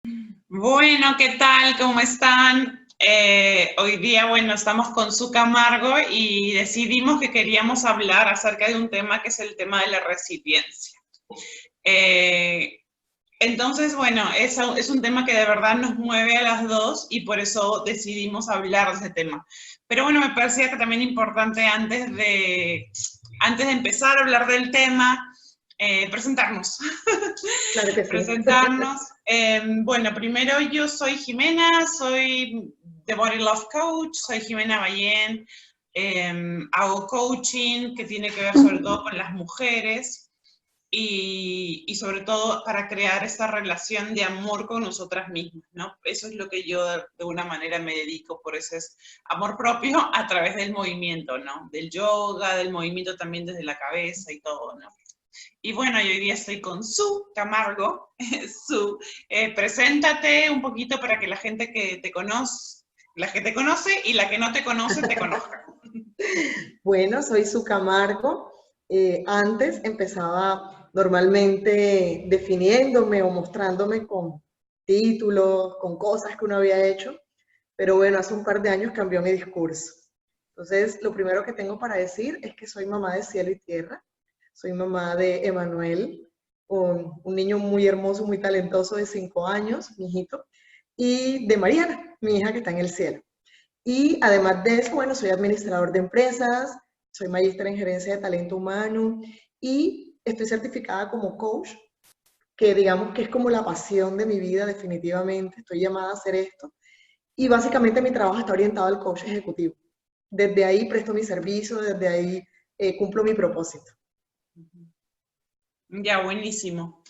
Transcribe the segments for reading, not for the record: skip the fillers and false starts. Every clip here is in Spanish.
Bueno, ¿qué tal? ¿Cómo están? Hoy día, bueno, estamos con Su Camargo y decidimos que queríamos hablar acerca de un tema que es el tema de la resiliencia. Eh, entonces, bueno, es un tema que de verdad nos mueve a las dos y por eso decidimos hablar de ese tema. Pero bueno, me parecía que también importante antes de empezar a hablar del tema, presentarnos. Claro que sí. Presentarnos. Bueno, primero yo soy Jimena, soy The Body Love Coach, soy Jimena Ballén, hago coaching que tiene que ver sobre todo con las mujeres y sobre todo para crear esta relación de amor con nosotras mismas, ¿no? Eso es lo que yo de una manera me dedico, por eso es amor propio a través del movimiento, ¿no? Del yoga, del movimiento también desde la cabeza y todo, ¿no? Y bueno, yo hoy día estoy con Su Camargo. Su, preséntate un poquito para que la gente que te conoce, la que te conoce y la que no te conoce, te conozca. Bueno, soy Su Camargo. Antes empezaba normalmente definiéndome o mostrándome con títulos, con cosas que uno había hecho, pero bueno, hace un par de años cambió mi discurso. Entonces, lo primero que tengo para decir es que soy mamá de cielo y tierra. Soy mamá de Emanuel, un niño muy hermoso, muy talentoso de 5 años, mi hijito, y de Mariana, mi hija que está en el cielo. Y además de eso, bueno, soy administrador de empresas, soy magíster en gerencia de talento humano y estoy certificada como coach, que digamos que es como la pasión de mi vida definitivamente. Estoy llamada a hacer esto. Y básicamente mi trabajo está orientado al coach ejecutivo. Desde ahí presto mi servicio, desde ahí cumplo mi propósito. Ya, buenísimo.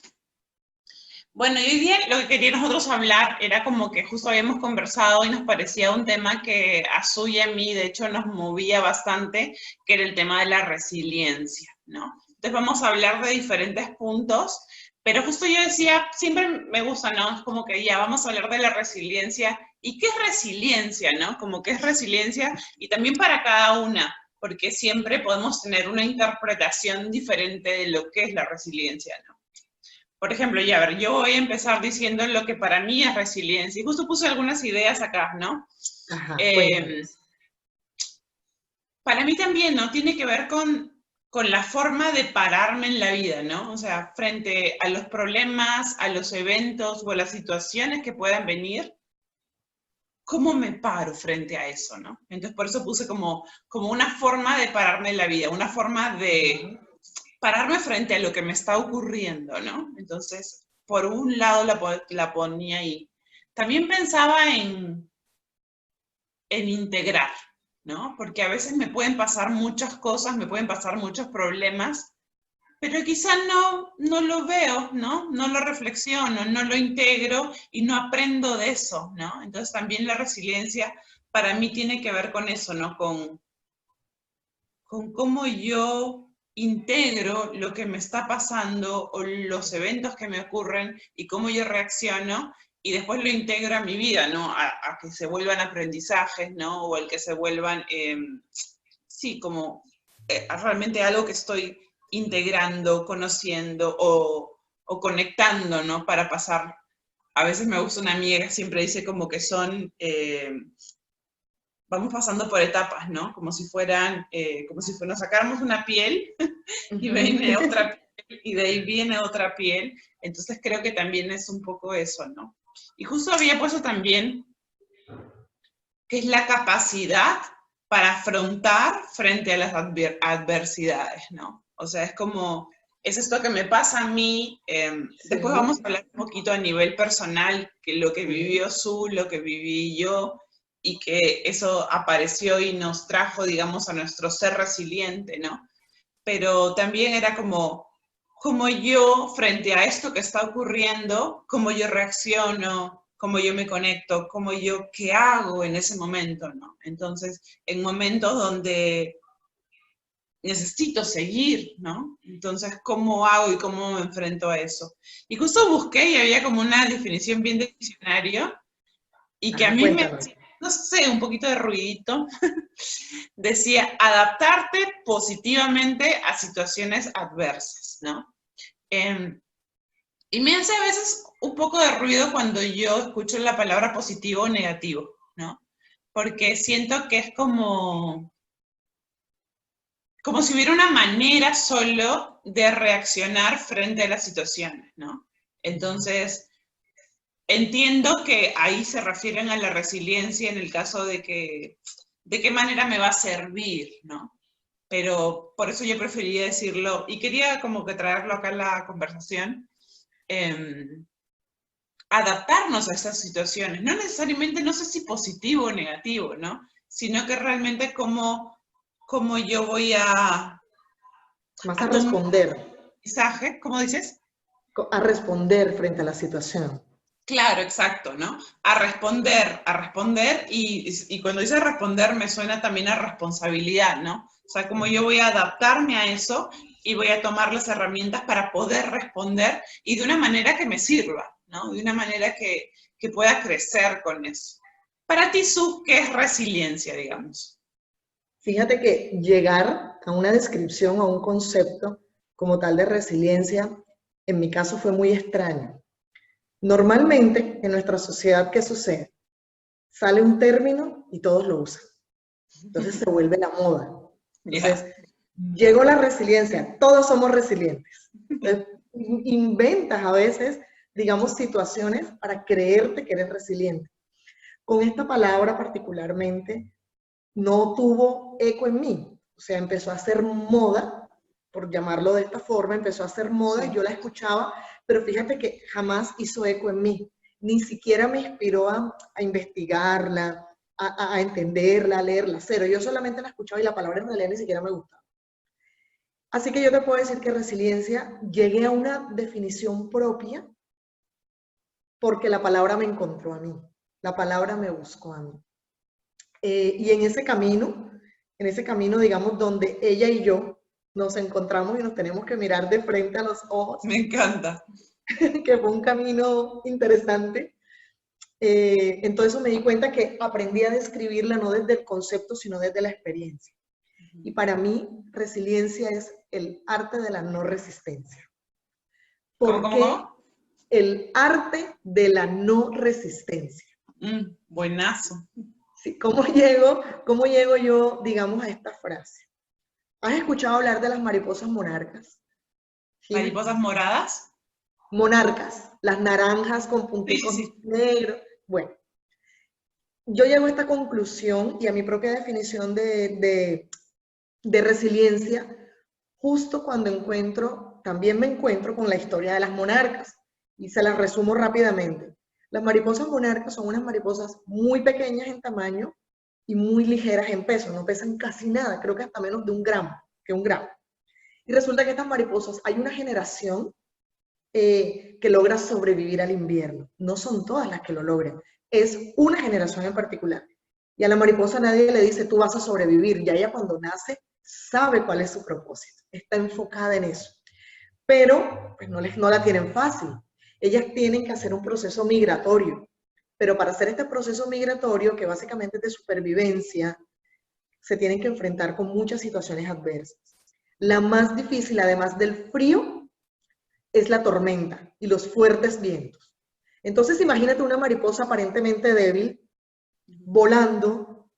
Bueno, y hoy día lo que queríamos nosotros hablar era como que justo habíamos conversado y nos parecía un tema que a Su y a mí, de hecho, nos movía bastante, que era el tema de la resiliencia, ¿no? Entonces vamos a hablar de diferentes puntos, pero justo yo decía, siempre me gusta, ¿no? Es como que ya vamos a hablar de la resiliencia. ¿Y qué es resiliencia, no? Como qué es resiliencia y también para cada una, porque siempre podemos tener una interpretación diferente de lo que es la resiliencia, ¿no? Por ejemplo, ya a ver, yo voy a empezar diciendo lo que para mí es resiliencia. Y justo puse algunas ideas acá, ¿no? Ajá, Eh, cuéntanos. para mí también, ¿no? Tiene que ver con la forma de pararme en la vida, ¿no? O sea, frente a los problemas, a los eventos o a las situaciones que puedan venir, ¿cómo me paro frente a eso, ¿no? Entonces, por eso puse como una forma de pararme en la vida, una forma de Ujú. pararme frente a lo que me está ocurriendo, ¿no? Entonces, por un lado la ponía ahí. También pensaba en integrar, ¿no? Porque a veces me pueden pasar muchas cosas, me pueden pasar muchos problemas, pero quizá no lo veo, ¿no? No lo reflexiono, no lo integro y no aprendo de eso, ¿no? Entonces también la resiliencia para mí tiene que ver con eso, ¿no? Con cómo yo integro lo que me está pasando o los eventos que me ocurren y cómo yo reacciono y después lo integro a mi vida, ¿no? A que se vuelvan aprendizajes, ¿no? O el que se vuelvan, sí, como realmente algo que estoy integrando, conociendo o conectando, ¿no? Para pasar. A veces me gusta una amiga que siempre dice como que son vamos pasando por etapas, ¿no? Como si nos sacáramos una piel y Ujú. viene otra piel y de ahí viene otra piel. Entonces creo que también es un poco eso, ¿no? Y justo había puesto también que es la capacidad para afrontar frente a las adversidades, ¿no? O sea, es esto que me pasa a mí. Después Sí, vamos a hablar un poquito a nivel personal, que lo que sí. vivió Su, lo que viví yo, y que eso apareció y nos trajo, digamos, a nuestro ser resiliente, ¿no? Pero también era como yo, frente a esto que está ocurriendo, cómo yo reacciono, cómo yo me conecto, qué hago en ese momento, ¿no? Entonces, en momentos donde necesito seguir, ¿no? Entonces, ¿cómo hago y cómo me enfrento a eso? Y justo busqué y había como una definición bien de diccionario y que a Ajá, mí me, cuéntanos. no sé, un poquito de ruidito, decía adaptarte positivamente a situaciones adversas, ¿no? Eh, Y me hace a veces un poco de ruido cuando yo escucho la palabra positivo o negativo, ¿no? Porque siento que es como si hubiera una manera solo de reaccionar frente a las situaciones, ¿no? Entonces, entiendo que ahí se refieren a la resiliencia en el caso de qué manera me va a servir, ¿no? Pero por eso yo preferiría decirlo, y quería como que traerlo acá a la conversación, eh, adaptarnos a estas situaciones, no necesariamente, no sé si positivo o negativo, ¿no? Sino que realmente cómo yo voy Más a a tomar responder, mensaje, ¿cómo dices? a responder frente a la situación. Claro, exacto, ¿no? A responder, y cuando dice responder me suena también a responsabilidad, ¿no? O sea, como yo voy a adaptarme a eso y voy a tomar las herramientas para poder responder y de una manera que me sirva, ¿no? De una manera que pueda crecer con eso. Para ti, Sus, ¿qué es resiliencia, digamos? Fíjate que llegar a una descripción, a un concepto como tal de resiliencia, en mi caso fue muy extraño. Normalmente, en nuestra sociedad, ¿qué sucede? Sale un término y todos lo usan. Entonces se vuelve la moda. Entonces, Ya. llegó la resiliencia, todos somos resilientes. Entonces, inventas a veces, digamos, situaciones para creerte que eres resiliente. Con esta palabra particularmente, no tuvo eco en mí. O sea, empezó a ser moda, por llamarlo de esta forma, empezó a ser moda, Sí. yo la escuchaba, pero fíjate que jamás hizo eco en mí. Ni siquiera me inspiró a investigarla, a entenderla, a leerla, cero. Yo solamente la escuchaba y la palabra en realidad ni siquiera me gustaba. Así que yo te puedo decir que resiliencia llegué a una definición propia porque la palabra me encontró a mí, la palabra me buscó a mí. Y en ese camino, digamos, donde ella y yo nos encontramos y nos tenemos que mirar de frente a los ojos, Me encanta. que fue un camino interesante. Entonces me di cuenta que aprendí a describirla no desde el concepto, sino desde la experiencia. Y para mí, resiliencia es el arte de la no resistencia. ¿Cómo, ¿Por cómo, qué cómo? el arte de la no resistencia? Buenazo. Sí, cómo llego yo, digamos, a esta frase? ¿Has escuchado hablar de las mariposas monarcas? Jime? ¿Mariposas moradas? Monarcas, las naranjas con Sí, sí, punticos sí. negros. Bueno, yo llego a esta conclusión y a mi propia definición de resiliencia justo cuando también me encuentro con la historia de las monarcas y se las resumo rápidamente. Las mariposas monarcas son unas mariposas muy pequeñas en tamaño y muy ligeras en peso, no pesan casi nada, creo que hasta menos de un gramo. Y resulta que estas mariposas, hay una generación que logra sobrevivir al invierno. No son todas las que lo logran, es una generación en particular. Y a la mariposa nadie le dice, tú vas a sobrevivir. Ya ella cuando nace sabe cuál es su propósito, está enfocada en eso. Pero pues no la tienen fácil. Ellas tienen que hacer un proceso migratorio. Pero para hacer este proceso migratorio, que básicamente es de supervivencia, se tienen que enfrentar con muchas situaciones adversas. La más difícil, además del frío, es la tormenta y los fuertes vientos. Entonces imagínate una mariposa aparentemente débil, volando,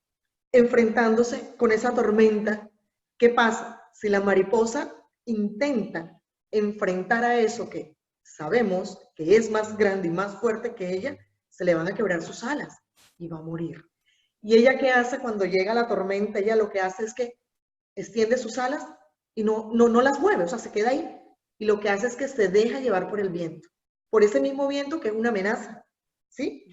enfrentándose con esa tormenta. ¿Qué pasa? Si la mariposa intenta enfrentar a eso que sabemos que es más grande y más fuerte que ella, se le van a quebrar sus alas y va a morir. ¿Y ella qué hace cuando llega la tormenta? Ella lo que hace es que extiende sus alas y no las mueve, o sea, se queda ahí. Y lo que hace es que se deja llevar por el viento, por ese mismo viento que es una amenaza, ¿sí?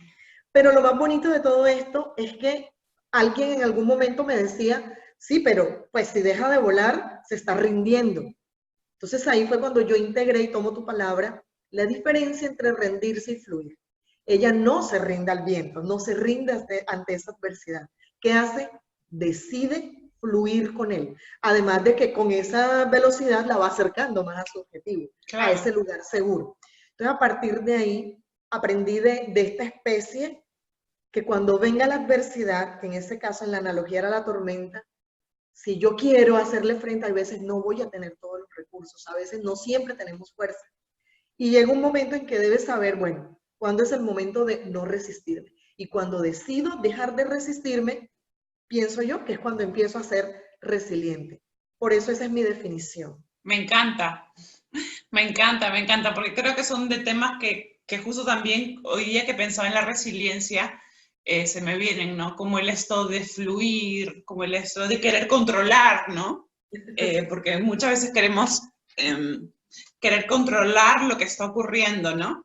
Pero lo más bonito de todo esto es que alguien en algún momento me decía, sí, pero pues si deja de volar, se está rindiendo. Entonces ahí fue cuando yo integré y tomo tu palabra, la diferencia entre rendirse y fluir. Ella no se rinde al viento, no se rinde ante esa adversidad. ¿Qué hace? Decide fluir con él. Además de que con esa velocidad la va acercando más a su objetivo, a ese Claro. lugar seguro. Entonces a partir de ahí aprendí de esta especie que cuando venga la adversidad, que en ese caso en la analogía era la tormenta, si yo quiero hacerle frente, a veces no voy a tener todos los recursos, a veces no siempre tenemos fuerza. Y llega un momento en que debes saber, bueno, cuándo es el momento de no resistirme. Y cuando decido dejar de resistirme, pienso yo que es cuando empiezo a ser resiliente. Por eso esa es mi definición. Me encanta, me encanta, porque creo que son de temas que justo también hoy día que pensaba en la resiliencia, se me vienen, ¿no? Como el esto de fluir, como el esto de querer controlar, ¿no? Porque muchas veces queremos querer controlar lo que está ocurriendo, ¿no?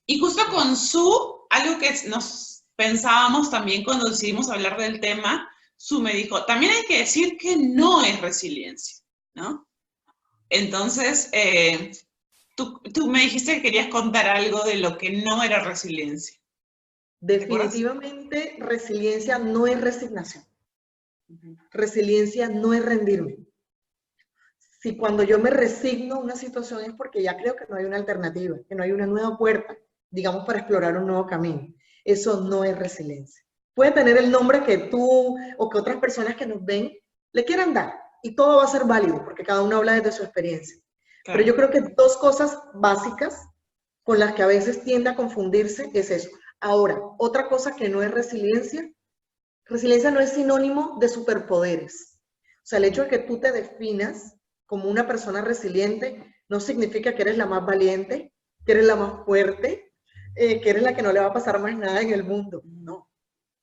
Y justo con Su, algo que nos pensábamos también cuando decidimos hablar del tema, Su me dijo, también hay que decir que no es resiliencia, ¿no? Entonces, tú me dijiste que querías contar algo de lo que no era resiliencia. ¿Te acuerdas? Definitivamente, resiliencia no es resignación. Resiliencia no es rendirme. Si cuando yo me resigno a una situación es porque ya creo que no hay una alternativa, que no hay una nueva puerta, digamos, para explorar un nuevo camino. Eso no es resiliencia. Puede tener el nombre que tú o que otras personas que nos ven le quieran dar y todo va a ser válido porque cada uno habla desde su experiencia. Pero yo Claro. creo que dos cosas básicas con las que a veces tiende a confundirse es eso. Ahora, otra cosa que no es resiliencia, resiliencia no es sinónimo de superpoderes. O sea, el hecho de que tú te definas como una persona resiliente no significa que eres la más valiente, que eres la más fuerte, que eres la que no le va a pasar más nada en el mundo. No.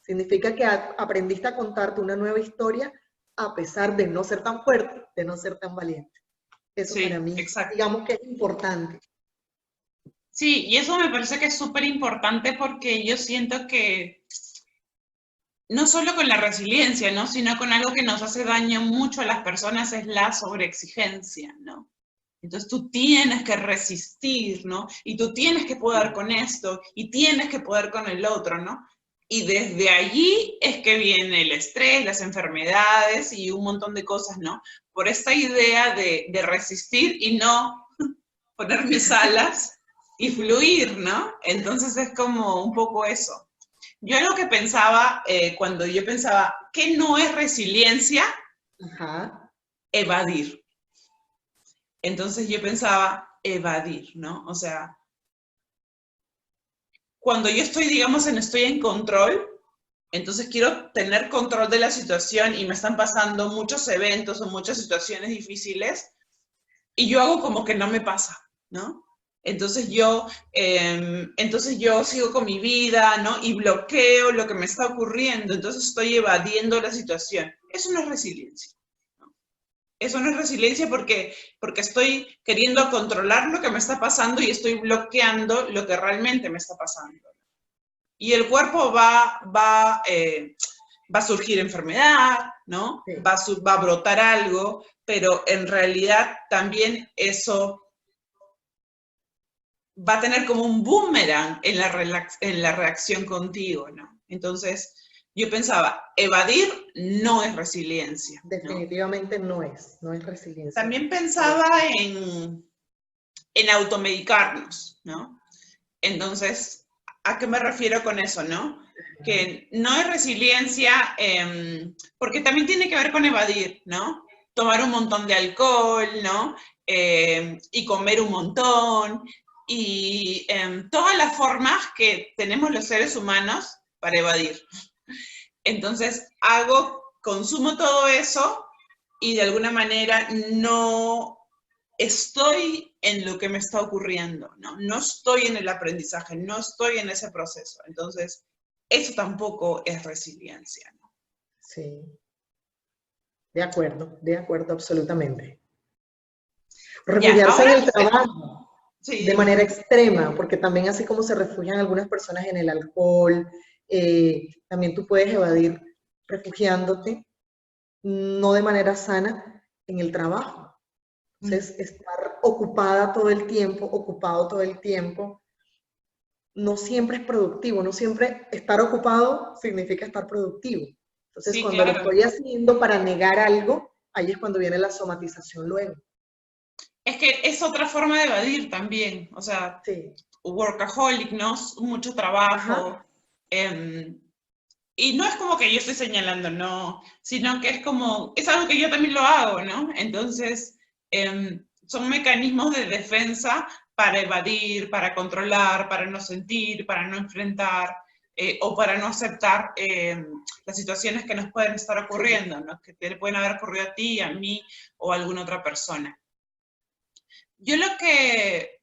Significa que aprendiste a contarte una nueva historia a pesar de no ser tan fuerte, de no ser tan valiente. Eso para Sí, mí, exacto. digamos que es importante. Sí, y eso me parece que es súper importante porque yo siento que no solo con la resiliencia, ¿no? Sino con algo que nos hace daño mucho a las personas es la sobreexigencia, ¿no? Entonces tú tienes que resistir, ¿no? Y tú tienes que poder con esto y tienes que poder con el otro, ¿no? Y desde allí es que viene el estrés, las enfermedades y un montón de cosas, ¿no? Por esta idea de resistir y no poner mis alas y fluir, ¿no? Entonces es como un poco eso. Yo algo que pensaba, cuando yo pensaba, ¿qué no es resiliencia? Ajá. Evadir. Entonces yo pensaba, evadir, ¿no? O sea, cuando yo estoy, digamos, estoy en control, entonces quiero tener control de la situación y me están pasando muchos eventos o muchas situaciones difíciles y yo hago como que no me pasa, ¿no? Entonces yo sigo con mi vida, ¿no? Y bloqueo lo que me está ocurriendo, entonces estoy evadiendo la situación. Eso no es resiliencia. Eso no es resiliencia porque estoy queriendo controlar lo que me está pasando y estoy bloqueando lo que realmente me está pasando. Y el cuerpo va a surgir enfermedad, ¿no? Sí. Va a brotar algo, pero en realidad también eso va a tener como un boomerang en la reacción contigo, ¿no? Entonces, yo pensaba, evadir no es resiliencia, ¿no? Definitivamente no es resiliencia. También Para pensaba nada. en automedicarnos, ¿no? Entonces, ¿a qué me refiero con eso, no? Que no es resiliencia, porque también tiene que ver con evadir, ¿no? Tomar un montón de alcohol, ¿no? Y comer un montón, y todas las formas que tenemos los seres humanos para evadir. Entonces, consumo todo eso y de alguna manera no estoy en lo que me está ocurriendo, ¿no? No estoy en el aprendizaje, no estoy en ese proceso. Entonces, eso tampoco es resiliencia, ¿no? Sí, de acuerdo absolutamente. Ya, Refugiarse en ahora, el trabajo sí, de dime. manera extrema, porque también así como se refugian algunas personas en el alcohol, también tú puedes evadir refugiándote, no de manera sana, en el trabajo. Entonces, estar ocupada todo el tiempo, ocupado todo el tiempo, no siempre es productivo, no siempre estar ocupado significa estar productivo. Entonces, Sí, cuando lo claro. estoy haciendo para negar algo, ahí es cuando viene la somatización luego. Es que es otra forma de evadir también, o sea, Sí. workaholic, ¿no? Mucho Ajá. trabajo. em, y no es como que yo estoy señalando, no, sino que es como, es algo que yo también lo hago, ¿no? Entonces, son mecanismos de defensa para evadir, para controlar, para no sentir, para no enfrentar, o para no aceptar las situaciones que nos pueden estar ocurriendo, ¿no? Que te pueden haber ocurrido a ti, a mí o a alguna otra persona. Yo lo que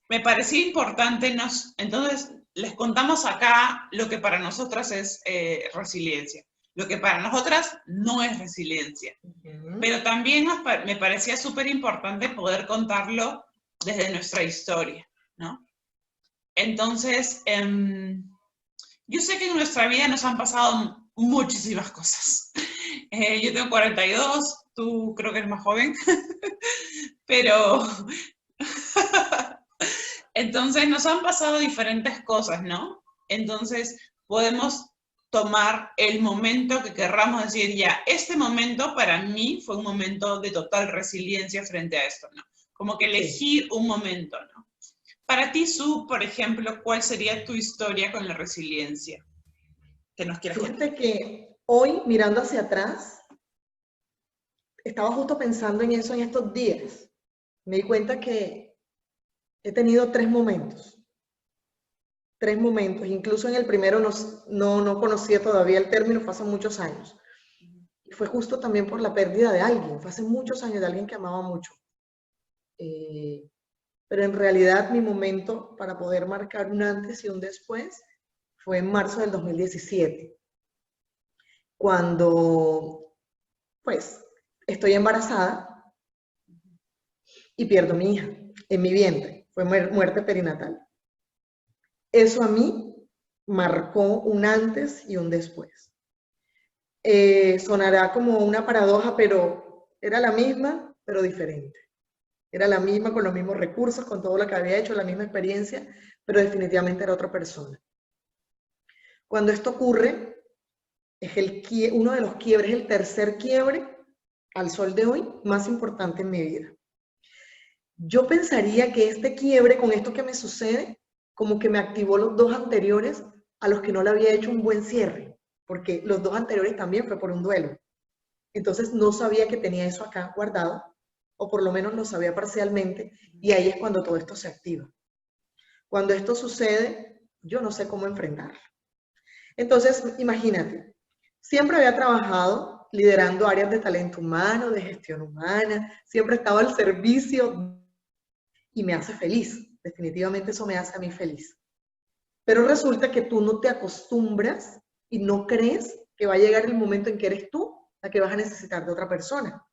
me parecía importante, entonces les contamos acá lo que para nosotras es resiliencia. Lo que para nosotras no es resiliencia. Pero también me parecía súper importante poder contarlo desde nuestra historia, ¿no? Entonces, yo sé que en nuestra vida nos han pasado muchísimas cosas. Yo tengo 42, tú creo que eres más joven, pero entonces nos han pasado diferentes cosas, ¿no? Entonces podemos tomar el momento que querramos decir, ya, este momento para mí fue un momento de total resiliencia frente a esto, ¿no? Como que elegir un momento, ¿no? Para ti, Su, por ejemplo, ¿cuál sería tu historia con la resiliencia que nos quieras contar? Fíjate que hoy, mirando hacia atrás, estaba justo pensando en eso en estos días. Me di cuenta que he tenido tres momentos. Incluso en el primero no conocía todavía el término, fue hace muchos años. Y fue justo también por la pérdida de alguien, fue hace muchos años, de alguien que amaba mucho. Pero en realidad mi momento para poder marcar un antes y un después fue en marzo del 2017, cuando pues estoy embarazada y pierdo a mi hija en mi vientre, fue muerte perinatal. Eso a mí marcó un antes y un después. Sonará como una paradoja, pero era la misma, pero diferente. Era la misma, con los mismos recursos, con todo lo que había hecho, la misma experiencia, pero definitivamente era otra persona. Cuando esto ocurre, es uno de los quiebres, el tercer quiebre, al sol de hoy, más importante en mi vida. Yo pensaría que este quiebre, con esto que me sucede, como que me activó los dos anteriores a los que no le había hecho un buen cierre, porque los dos anteriores también fue por un duelo. Entonces no sabía que tenía eso acá guardado, o por lo menos lo sabía parcialmente, y ahí es cuando todo esto se activa. Cuando esto sucede, yo no sé cómo enfrentarlo. Entonces, imagínate, siempre había trabajado liderando áreas de talento humano, de gestión humana, siempre estaba al servicio y me hace feliz. Definitivamente eso me hace a mí feliz. Pero resulta que tú no te acostumbras y no crees que va a llegar el momento en que eres tú la que vas a necesitar de otra persona.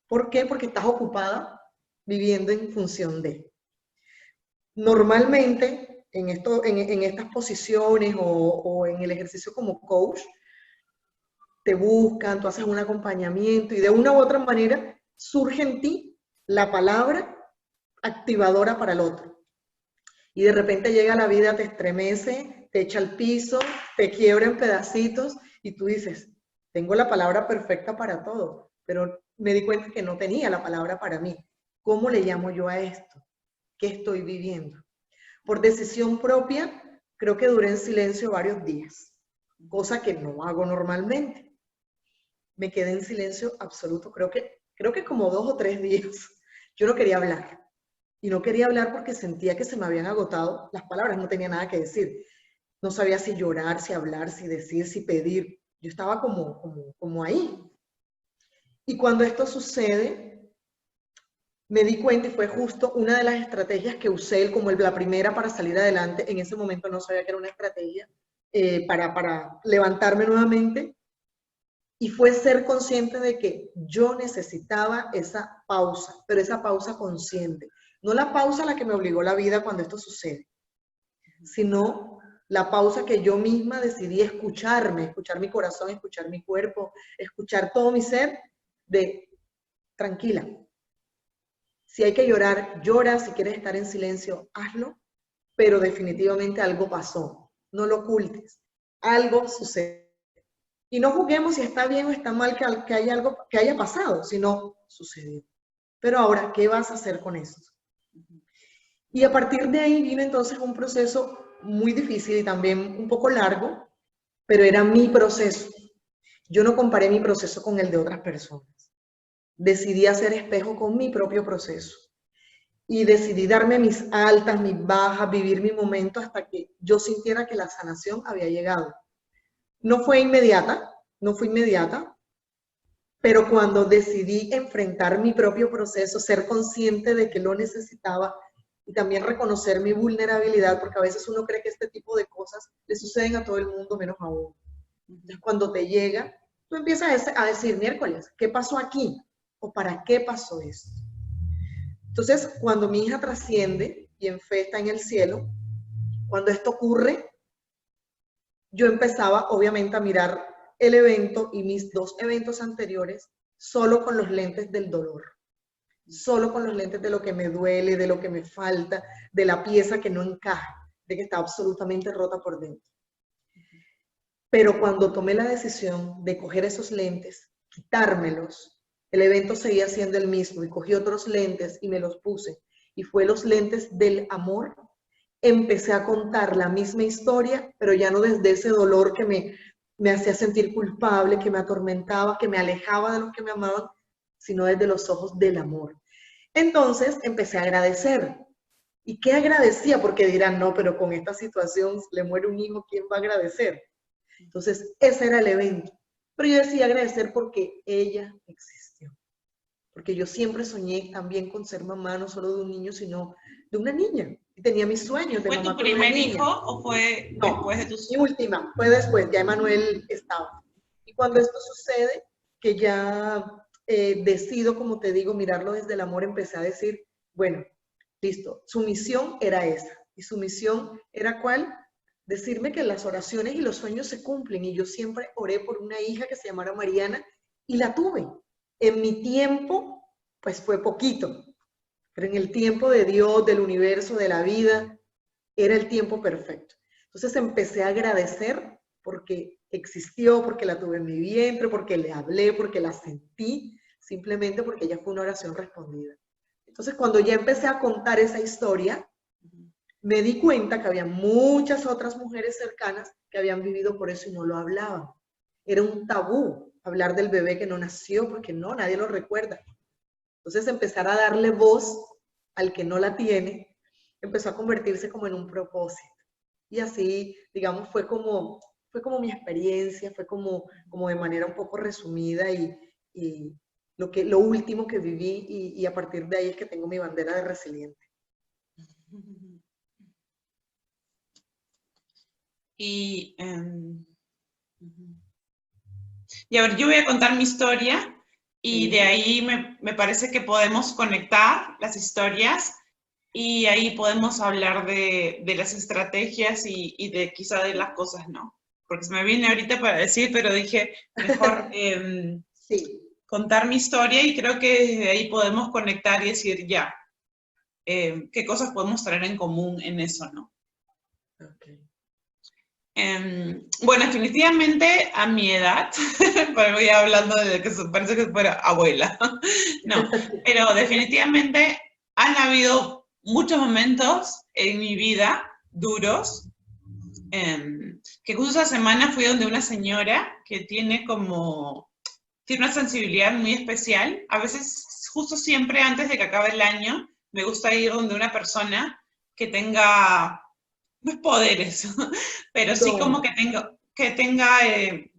¿Por qué? Porque estás ocupada viviendo en función de. Normalmente, en estas posiciones o en el ejercicio como coach, te buscan, tú haces un acompañamiento y de una u otra manera surge en ti la palabra activadora para el otro. Y de repente llega la vida, te estremece, te echa al piso, te quiebra en pedacitos y tú dices, tengo la palabra perfecta para todo, pero me di cuenta que no tenía la palabra para mí. ¿Cómo le llamo yo a esto? ¿Qué estoy viviendo? Por decisión propia, creo que duré en silencio varios días, cosa que no hago normalmente. Me quedé en silencio absoluto, creo que como 2 o 3 días. Yo no quería hablar. Y no quería hablar porque sentía que se me habían agotado las palabras, no tenía nada que decir. No sabía si llorar, si hablar, si decir, si pedir. Yo estaba como ahí. Y cuando esto sucede, me di cuenta y fue justo una de las estrategias que usé como la primera para salir adelante. En ese momento no sabía que era una estrategia para levantarme nuevamente. Y fue ser consciente de que yo necesitaba esa pausa, pero esa pausa consciente. No la pausa a la que me obligó la vida cuando esto sucede, sino la pausa que yo misma decidí escucharme, escuchar mi corazón, escuchar mi cuerpo, escuchar todo mi ser de tranquila. Si hay que llorar, llora. Si quieres estar en silencio, hazlo, pero definitivamente algo pasó. No lo ocultes. Algo sucede. Y no juzguemos si está bien o está mal que haya algo que haya pasado, sino sucedió. Pero ahora, ¿qué vas a hacer con eso? Y a partir de ahí vino entonces un proceso muy difícil y también un poco largo, pero era mi proceso. Yo no comparé mi proceso con el de otras personas. Decidí hacer espejo con mi propio proceso. y decidí darme mis altas, mis bajas, vivir mi momento hasta que yo sintiera que la sanación había llegado. No fue inmediata, no fue inmediata, pero cuando decidí enfrentar mi propio proceso, ser consciente de que lo necesitaba y también reconocer mi vulnerabilidad, porque a veces uno cree que este tipo de cosas le suceden a todo el mundo menos a uno. Entonces, cuando te llega, tú empiezas a decir, miércoles, ¿qué pasó aquí? ¿O para qué pasó esto? Entonces, cuando mi hija trasciende y en fe está en el cielo, cuando esto ocurre, yo empezaba obviamente a mirar el evento y mis 2 eventos anteriores solo con los lentes del dolor, solo con los lentes de lo que me duele, de lo que me falta, de la pieza que no encaja, de que está absolutamente rota por dentro. Pero cuando tomé la decisión de coger esos lentes, quitármelos, el evento seguía siendo el mismo y cogí otros lentes y me los puse. Y fue los lentes del amor. Empecé a contar la misma historia, pero ya no desde ese dolor que me hacía sentir culpable, que me atormentaba, que me alejaba de los que me amaban, sino desde los ojos del amor. Entonces empecé a agradecer. ¿Y qué agradecía? Porque dirán, no, pero con esta situación le muere un hijo, ¿quién va a agradecer? Entonces, ese era el evento. Pero yo decía agradecer porque ella existió. Porque yo siempre soñé también con ser mamá, no solo de un niño, sino de una niña. Y tenía mis sueños de ¿Fue mamá tu con una primer niña. hijo o fue No, después de tus...? mi última, fue después, ya Emanuel estaba. Y cuando esto sucede, que ya decido, como te digo, mirarlo desde el amor, empecé a decir, bueno, listo, su misión era esa. ¿Y su misión era cuál? Decirme que las oraciones y los sueños se cumplen. Y yo siempre oré por una hija que se llamara Mariana y la tuve. En mi tiempo, pues fue poquito, pero en el tiempo de Dios, del universo, de la vida, era el tiempo perfecto. Entonces empecé a agradecer porque existió, porque la tuve en mi vientre, porque le hablé, porque la sentí, simplemente porque ella fue una oración respondida. Entonces cuando ya empecé a contar esa historia, me di cuenta que había muchas otras mujeres cercanas que habían vivido por eso y no lo hablaban. Era un tabú hablar del bebé que no nació, porque no, nadie lo recuerda. Entonces empezar a darle voz al que no la tiene, empezó a convertirse como en un propósito. Y así, digamos, fue como mi experiencia, fue como de manera un poco resumida y lo último que viví y a partir de ahí es que tengo mi bandera de resiliente. Y a ver, yo voy a contar mi historia y de ahí me parece que podemos conectar las historias y ahí podemos hablar de las estrategias y de quizá de las cosas, ¿no? Porque se me viene ahorita para decir, pero dije, mejor sí. Contar mi historia y creo que desde ahí podemos conectar y decir, ya, qué cosas podemos traer en común en eso, ¿no? Okay. Bueno, definitivamente a mi edad, pero voy hablando de que parece que fuera abuela, no, pero definitivamente han habido muchos momentos en mi vida duros, que justo esa semana fui donde una señora que tiene una sensibilidad muy especial, a veces justo siempre antes de que acabe el año, me gusta ir donde una persona que tenga no es poderes, pero sí como que tenga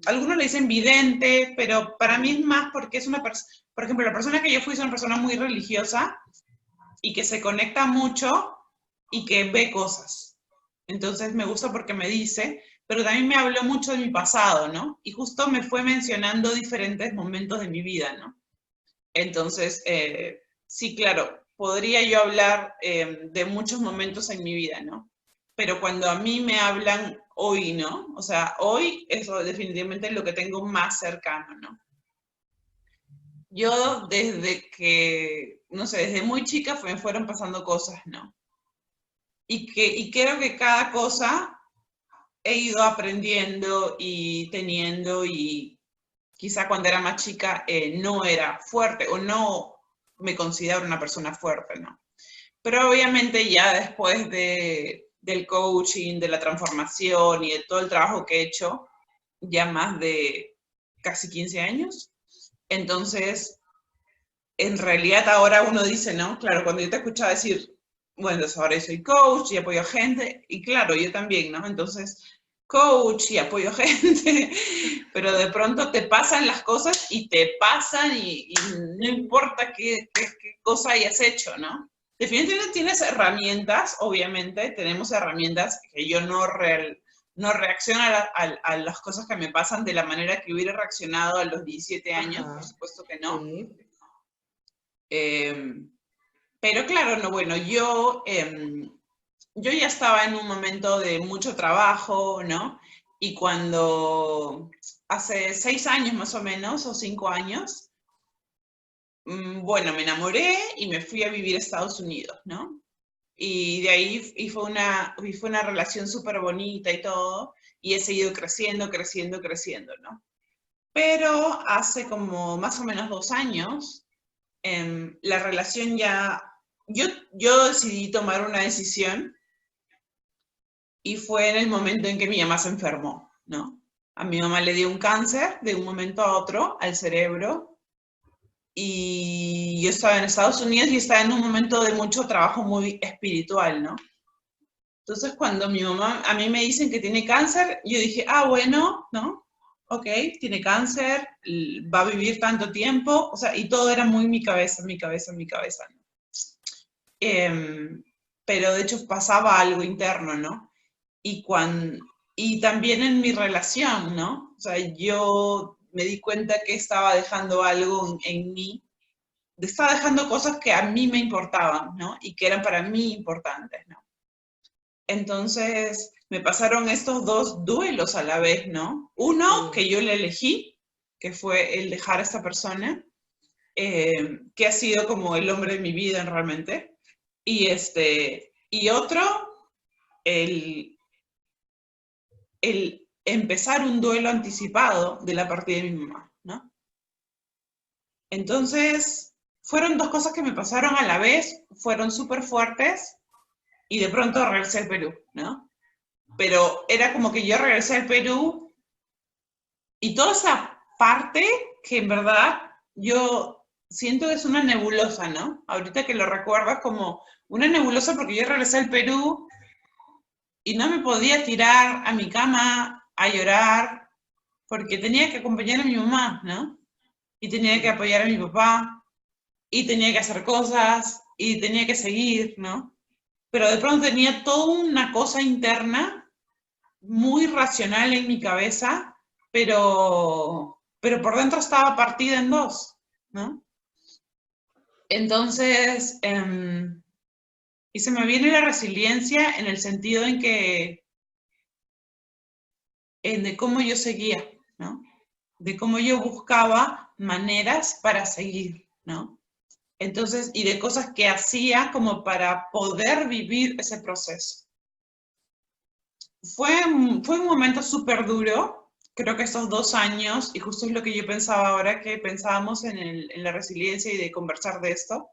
algunos le dicen vidente, pero para mí es más porque es una persona, por ejemplo, la persona que yo fui es una persona muy religiosa y que se conecta mucho y que ve cosas. Entonces me gusta porque me dice, pero también me habló mucho de mi pasado, ¿no? Y justo me fue mencionando diferentes momentos de mi vida, ¿no? Entonces, sí, claro, podría yo hablar de muchos momentos en mi vida, ¿no? Pero cuando a mí me hablan hoy, ¿no? O sea, hoy eso definitivamente es lo que tengo más cercano, ¿no? Yo desde que, no sé, desde muy chica me fueron pasando cosas, ¿no? Y creo que cada cosa he ido aprendiendo y teniendo y quizá cuando era más chica no era fuerte o no me considero una persona fuerte, ¿no? Pero obviamente ya después del coaching, de la transformación y de todo el trabajo que he hecho, ya más de casi 15 años, entonces en realidad ahora uno dice, ¿no? Claro, cuando yo te escuchaba decir, bueno, ahora yo soy coach y apoyo a gente, y claro, yo también, ¿no? Entonces, coach y apoyo a gente, pero de pronto te pasan las cosas y te pasan y no importa qué cosa hayas hecho, ¿no? Definitivamente tienes herramientas, obviamente, tenemos herramientas que yo no reacciono a las cosas que me pasan de la manera que hubiera reaccionado a los 17 años, por Ajá, supuesto que no. sí. Pero claro, no, bueno, yo ya estaba en un momento de mucho trabajo, ¿no? Y cuando hace 6 años más o menos, o 5 años, bueno, me enamoré y me fui a vivir a Estados Unidos, ¿no? Y de ahí y fue una relación súper bonita y todo, y he seguido creciendo, creciendo, creciendo, ¿no? Pero hace como más o menos 2 años, la relación ya, yo decidí tomar una decisión y fue en el momento en que mi mamá se enfermó, ¿no? A mi mamá le dio un cáncer de un momento a otro al cerebro y yo estaba en Estados Unidos y estaba en un momento de mucho trabajo muy espiritual, ¿no? Entonces cuando mi mamá, a mí me dicen que tiene cáncer, yo dije, ah, bueno, ¿no? Ok, tiene cáncer, va a vivir tanto tiempo, o sea, y todo era muy en mi cabeza, en mi cabeza, en mi cabeza, ¿no? Pero de hecho pasaba algo interno, ¿no? Y, y también en mi relación, ¿no? O sea, yo me di cuenta que estaba dejando algo en mí, estaba dejando cosas que a mí me importaban, ¿no? Y que eran para mí importantes, ¿no? Entonces, me pasaron estos dos duelos a la vez, ¿no? Uno Sí. que yo le elegí, que fue el dejar a esta persona, que ha sido como el hombre de mi vida realmente, y otro, el, el empezar un duelo anticipado de la partida de mi mamá, ¿no? Entonces, fueron dos cosas que me pasaron a la vez, fueron súper fuertes y de pronto regresé al Perú, ¿no? Pero era como que yo regresé al Perú y toda esa parte que en verdad yo siento que es una nebulosa, ¿no? Ahorita que lo recuerdas como una nebulosa porque yo regresé al Perú y no me podía tirar a mi cama a llorar porque tenía que acompañar a mi mamá, ¿no? Y tenía que Sí. apoyar a mi papá, y tenía que hacer cosas, y tenía que seguir, ¿no? Pero de pronto tenía toda una cosa interna muy racional en mi cabeza, pero por dentro estaba partida en dos, ¿no? Entonces, y se me viene la resiliencia en el sentido en que, de cómo yo seguía, ¿no? De cómo yo buscaba maneras para seguir, ¿no? Entonces, y de cosas que hacía como para poder vivir ese proceso. Fue un momento súper duro, creo que estos 2 años, y justo es lo que yo pensaba ahora que pensábamos en la resiliencia y de conversar de esto,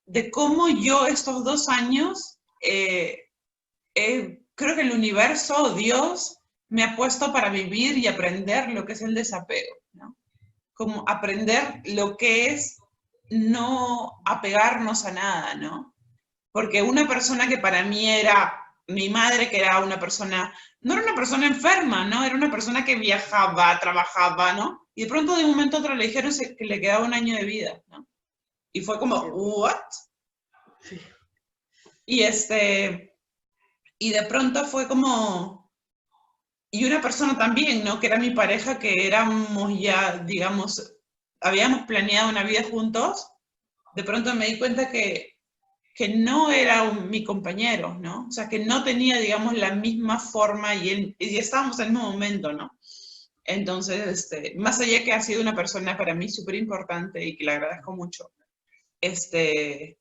de cómo yo estos 2 años, creo que el universo, Dios, me ha puesto para vivir y aprender lo que es el desapego, ¿no? Como aprender lo que es no apegarnos a nada, ¿no? Porque una persona que para mí era mi madre, que era una persona, no era una persona enferma, ¿no? Era una persona que viajaba, trabajaba, ¿no? Y de pronto de un momento a otro le dijeron que le quedaba 1 año de vida, ¿no? Y fue como, Qué duro. ¿what? Sí. Y y de pronto fue como, y una persona también, ¿no? Que era mi pareja, que éramos ya, digamos, habíamos planeado una vida juntos, de pronto me di cuenta que no era mi compañero, ¿no? O sea, que no tenía, digamos, la misma forma y estábamos en el mismo momento, ¿no? Entonces, más allá que ha sido una persona para mí súper importante y que le agradezco mucho, este,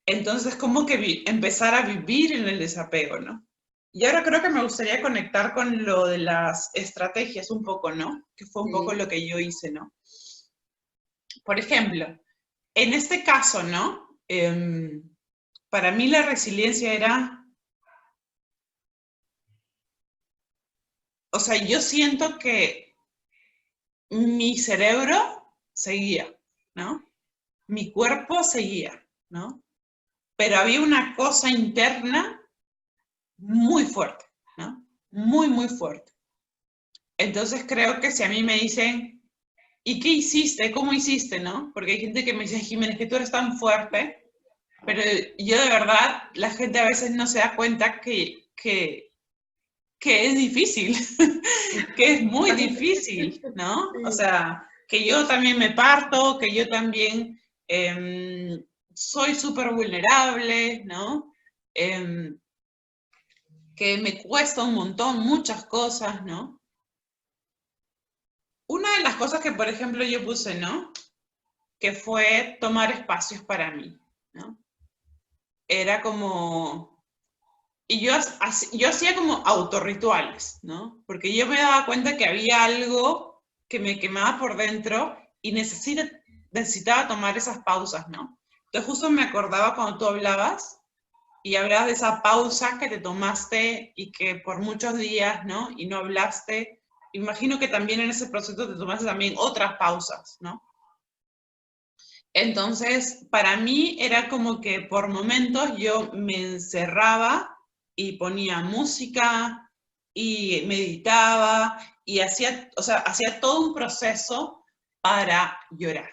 entonces como que empezar a vivir en el desapego, ¿no? Y ahora creo que me gustaría conectar con lo de las estrategias un poco, ¿no? Que fue un poco Sí. lo que yo hice, ¿no? Por ejemplo, en este caso, ¿no? Para mí la resiliencia era, o sea, yo siento que mi cerebro seguía, ¿no? mi cuerpo seguía, ¿no? Pero había una cosa interna muy fuerte, ¿no? Muy, muy fuerte. Entonces creo que si a mí me dicen, ¿y qué hiciste? ¿Cómo hiciste? ¿No? Porque hay gente que me dice, Jiménez, que tú eres tan fuerte, pero yo de verdad, la gente a veces no se da cuenta que es difícil, que es muy difícil, ¿no? O Sí. sea, que yo también me parto, que yo también soy súper vulnerable, ¿no? Que me cuesta un montón muchas cosas, ¿no? Una de las cosas que, por ejemplo, yo puse, ¿no? Que fue tomar espacios para mí, ¿no? Era como... Y yo hacía como autorrituales, ¿no? Porque yo me daba cuenta que había algo que me quemaba por dentro y necesitaba tomar esas pausas, ¿no? Entonces justo me acordaba cuando tú hablabas y hablabas de esa pausa que te tomaste y que por muchos días, ¿no? Y no hablaste. Imagino que también en ese proceso te tomaste también otras pausas, ¿no? Entonces, para mí era como que por momentos yo me encerraba y ponía música y meditaba y hacía, o sea, hacía todo un proceso para llorar,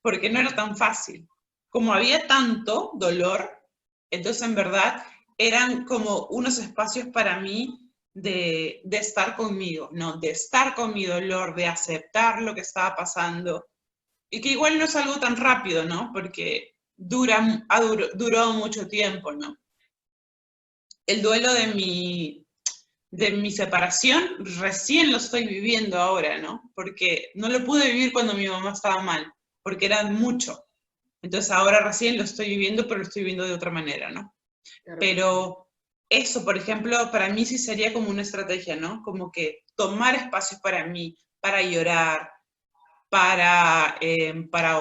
porque no era tan fácil. Como había tanto dolor, entonces en verdad eran como unos espacios para mí de estar conmigo, ¿no? De estar con mi dolor, de aceptar lo que estaba pasando, y que igual no es algo tan rápido, ¿no? Porque duró mucho tiempo, ¿no? El duelo de mi separación recién lo estoy viviendo ahora, ¿no? Porque no lo pude vivir cuando mi mamá estaba mal, porque era mucho. Entonces ahora recién lo estoy viviendo, pero lo estoy viviendo de otra manera, ¿no? Claro que sí. Pero eso, por ejemplo, para mí sí sería como una estrategia, ¿no? Como que tomar espacios para mí, para llorar, para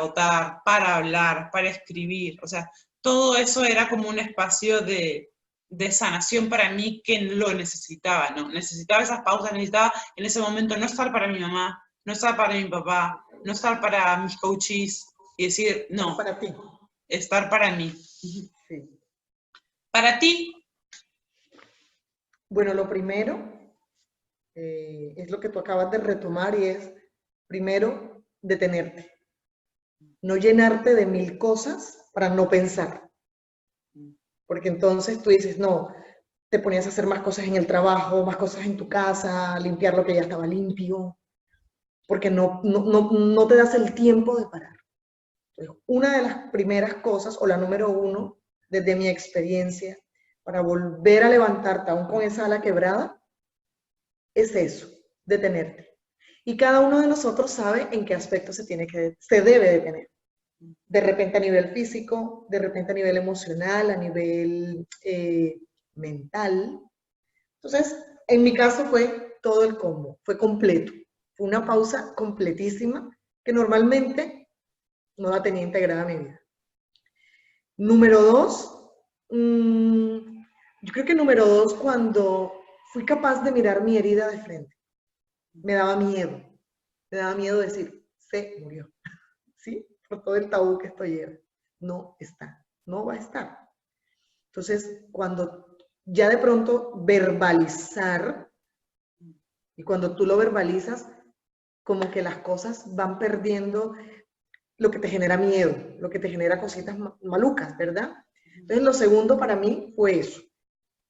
votar, para hablar, para escribir. O sea, todo eso era como un espacio de sanación para mí que lo necesitaba, ¿no? Necesitaba esas pausas, necesitaba en ese momento no estar para mi mamá, no estar para mi papá, no estar para mis coaches y decir, Estar no, para ti. estar para mí. Sí. Para ti, Bueno, lo primero es lo que tú acabas de retomar y es, primero, detenerte. No llenarte de mil cosas para no pensar. Porque entonces tú dices, no, te ponías a hacer más cosas en el trabajo, más cosas en tu casa, limpiar lo que ya estaba limpio, porque no te das el tiempo de parar. Entonces, una de las primeras cosas, o la número uno, desde mi experiencia, para volver a levantarte aún con esa ala quebrada, es eso, detenerte. Y cada uno de nosotros sabe en qué aspecto se debe detener. De repente a nivel físico, de repente a nivel emocional, a nivel mental. Entonces, en mi caso fue todo el combo, fue completo. Fue una pausa completísima que normalmente no la tenía integrada a mi vida. Número dos, yo creo que número dos, cuando fui capaz de mirar mi herida de frente, me daba miedo decir, se murió, ¿sí? Por todo el tabú que esto lleva. No está, no va a estar. Entonces, cuando ya de pronto verbalizar, y cuando tú lo verbalizas, como que las cosas van perdiendo lo que te genera miedo, lo que te genera cositas malucas, ¿verdad? Entonces, lo segundo para mí fue eso,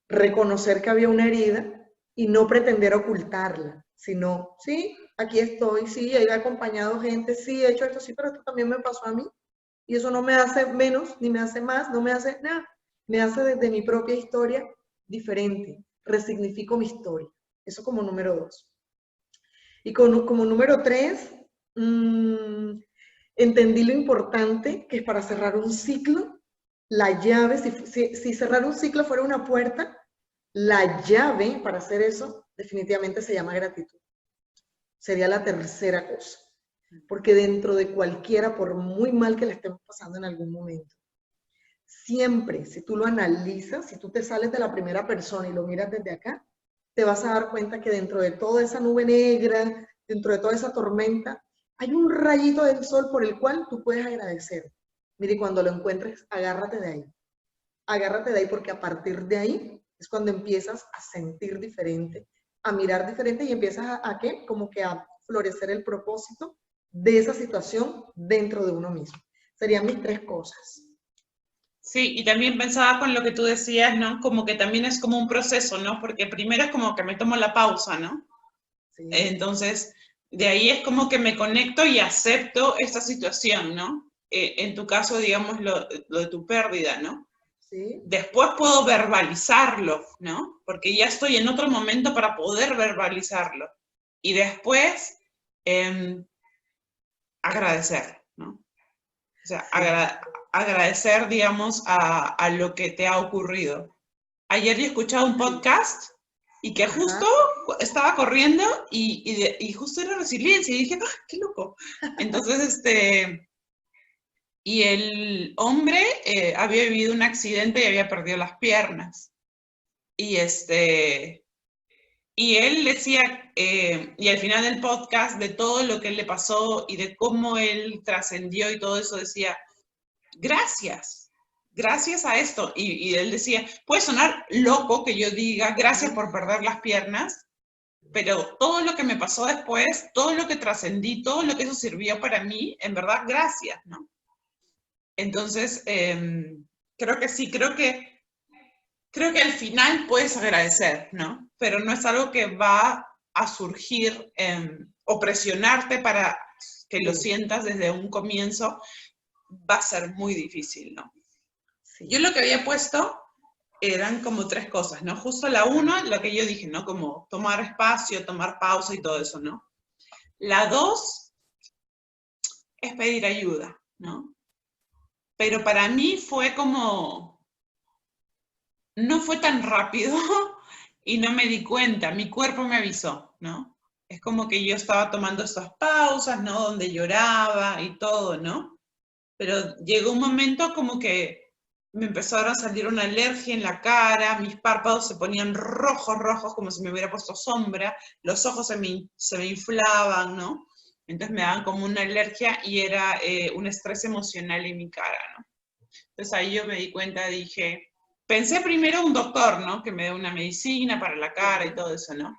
reconocer que había una herida y no pretender ocultarla, sino, sí, aquí estoy, sí, he acompañado gente, sí, he hecho esto, sí, pero esto también me pasó a mí. Y eso no me hace menos, ni me hace más, no me hace nada. Me hace desde mi propia historia diferente. Resignifico mi historia. Eso como número dos. Y como número tres, entendí lo importante que es para cerrar un ciclo, la llave, si cerrar un ciclo fuera una puerta, la llave para hacer eso definitivamente se llama gratitud. Sería la tercera cosa. Porque dentro de cualquiera, por muy mal que le estemos pasando en algún momento, siempre, si tú lo analizas, si tú te sales de la primera persona y lo miras desde acá, te vas a dar cuenta que dentro de toda esa nube negra, dentro de toda esa tormenta, hay un rayito del sol por el cual tú puedes agradecer. Mire, cuando lo encuentres, agárrate de ahí. Agárrate de ahí porque a partir de ahí es cuando empiezas a sentir diferente, a mirar diferente y empiezas a ¿qué? Como que a florecer el propósito de esa situación dentro de uno mismo. Serían mis 3 cosas. Sí, y también pensaba con lo que tú decías, ¿no? Como que también es como un proceso, ¿no? Porque primero es como que me tomo la pausa, ¿no? ¿Sí? Entonces, de ahí es como que me conecto y acepto esta situación, ¿no? En tu caso, digamos, lo de tu pérdida, ¿no? ¿Sí? Después puedo verbalizarlo, ¿no? Porque ya estoy en otro momento para poder verbalizarlo. Y después, agradecer, ¿no? O sea, Sí. agradecer, digamos, a lo que te ha ocurrido. Ayer yo escuchaba un podcast y que justo estaba corriendo y justo era resiliencia y dije, ¡ah, qué loco! Entonces, y el hombre había vivido un accidente y había perdido las piernas. Y y él decía, y al final del podcast, de todo lo que le pasó y de cómo él trascendió y todo eso, decía, gracias, gracias a esto. Y él decía, puede sonar loco que yo diga gracias por perder las piernas, pero todo lo que me pasó después, todo lo que trascendí, todo lo que eso sirvió para mí, en verdad, gracias, ¿no? Entonces, creo que sí, creo que al final puedes agradecer, ¿no? Pero no es algo que va a surgir o presionarte para que lo sientas desde un comienzo, va a ser muy difícil, ¿no? Sí. Yo lo que había puesto eran como 3 cosas, ¿no? Justo la 1, lo que yo dije, ¿no? Como tomar espacio, tomar pausa y todo eso, ¿no? La 2 es pedir ayuda, ¿no? Pero para mí fue como, no fue tan rápido y no me di cuenta, mi cuerpo me avisó, ¿no? Es como que yo estaba tomando estas pausas, ¿no? Donde lloraba y todo, ¿no? Pero llegó un momento como que me empezaron a salir una alergia en la cara, mis párpados se ponían rojos, rojos, como si me hubiera puesto sombra, los ojos se me inflaban, ¿no? Entonces me daban como una alergia y era un estrés emocional en mi cara, ¿no? Entonces ahí yo me di cuenta, dije, pensé primero un doctor, ¿no? Que me dé una medicina para la cara y todo eso, ¿no?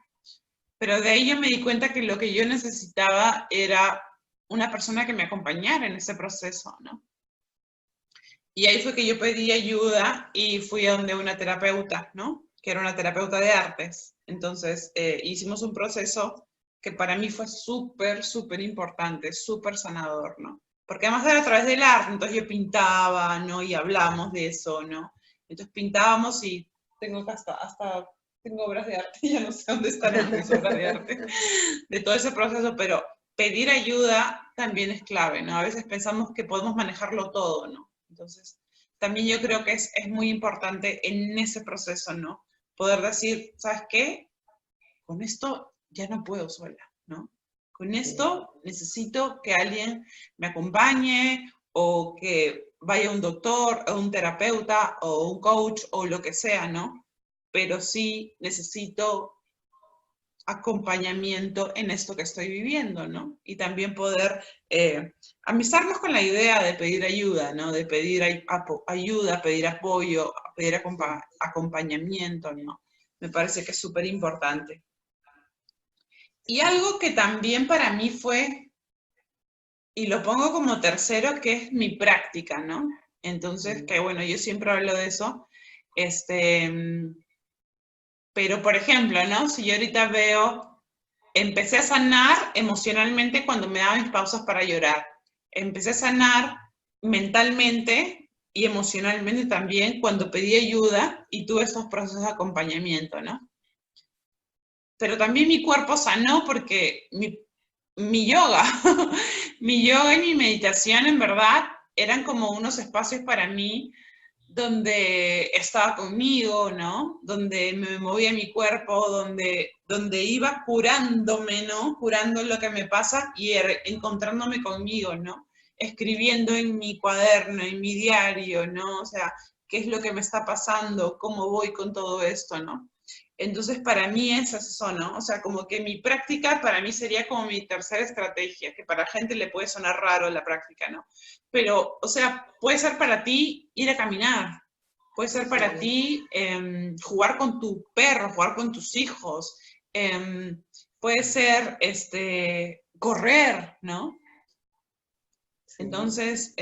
Pero de ahí yo me di cuenta que lo que yo necesitaba era una persona que me acompañara en ese proceso, ¿no? Y ahí fue que yo pedí ayuda y fui a donde una terapeuta, ¿no? Que era una terapeuta de artes. Entonces, hicimos un proceso que para mí fue súper, súper importante, súper sanador, ¿no? Porque además era a través del arte, entonces yo pintaba, ¿no? Y hablamos de eso, ¿no? Entonces pintábamos y tengo hasta tengo obras de arte, ya no sé dónde estarán mis obras de arte, de todo ese proceso, pero pedir ayuda también es clave, ¿no? A veces pensamos que podemos manejarlo todo, ¿no? Entonces, también yo creo que es muy importante en ese proceso, ¿no? Poder decir, ¿sabes qué? Con esto ya no puedo sola, ¿no? Con esto necesito que alguien me acompañe o que vaya un doctor o un terapeuta o un coach o lo que sea, ¿no? Pero sí necesito acompañamiento en esto que estoy viviendo, ¿no? Y también poder amistarnos con la idea de pedir ayuda, ¿no? De pedir ayuda, pedir apoyo, pedir acompañamiento, ¿no? Me parece que es súper importante. Y algo que también para mí fue, y lo pongo como tercero, que es mi práctica, ¿no? Entonces, que bueno, yo siempre hablo de eso, pero por ejemplo, ¿no? Si yo ahorita veo, empecé a sanar emocionalmente cuando me daba mis pausas para llorar. Empecé a sanar mentalmente y emocionalmente también cuando pedí ayuda y tuve esos procesos de acompañamiento, ¿no? Pero también mi cuerpo sanó porque mi yoga, mi yoga y mi meditación en verdad eran como unos espacios para mí donde estaba conmigo, ¿no? Donde me movía mi cuerpo, donde iba curándome, ¿no? Curando lo que me pasa y encontrándome conmigo, ¿no? Escribiendo en mi cuaderno, en mi diario, ¿no? O sea, ¿qué es lo que me está pasando? ¿Cómo voy con todo esto, ¿no? Entonces, para mí es eso, ¿no? O sea, como que mi práctica para mí sería como mi tercera estrategia, que para gente le puede sonar raro la práctica, ¿no? Pero, o sea, puede ser para ti ir a caminar, puede ser para Sí, ti jugar con tu perro, jugar con tus hijos, puede ser correr, ¿no? sí. Entonces,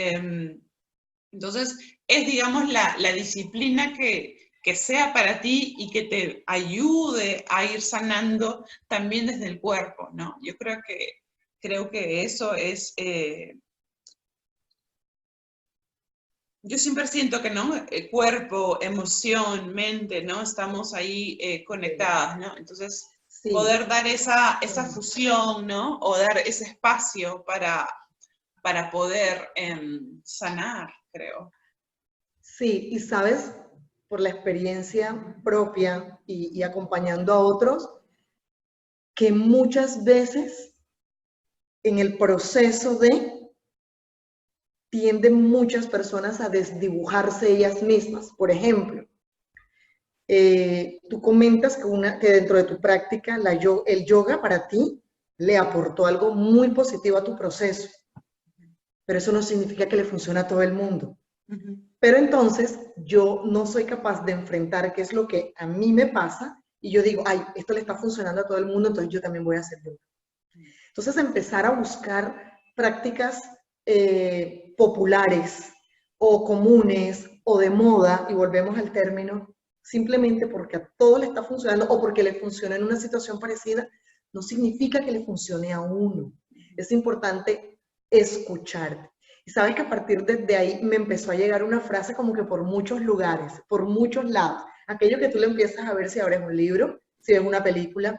entonces, es, digamos, la disciplina que sea para ti y que te ayude a ir sanando también desde el cuerpo, ¿no? Yo creo que eso es, yo siempre siento que, ¿no? Cuerpo, emoción, mente, ¿no? Estamos ahí conectadas, ¿no? Entonces, Sí, poder dar esa fusión, ¿no? O dar ese espacio para poder sanar, creo. sí, y sabes, por la experiencia propia y acompañando a otros, que muchas veces en el proceso de tienden muchas personas a desdibujarse ellas mismas. Por ejemplo, tú comentas que dentro de tu práctica el yoga para ti le aportó algo muy positivo a tu proceso, pero eso no significa que le funcione a todo el mundo. Uh -huh. Pero entonces yo no soy capaz de enfrentar qué es lo que a mí me pasa y yo digo, ay, esto le está funcionando a todo el mundo, entonces yo también voy a hacer yoga. Entonces empezar a buscar prácticas populares o comunes o de moda, y volvemos al término, simplemente porque a todo le está funcionando o porque le funciona en una situación parecida, no significa que le funcione a uno. Es importante escucharte. Y sabes que a partir de ahí me empezó a llegar una frase como que por muchos lugares, por muchos lados. Aquello que tú le empiezas a ver si abres un libro, si ves una película,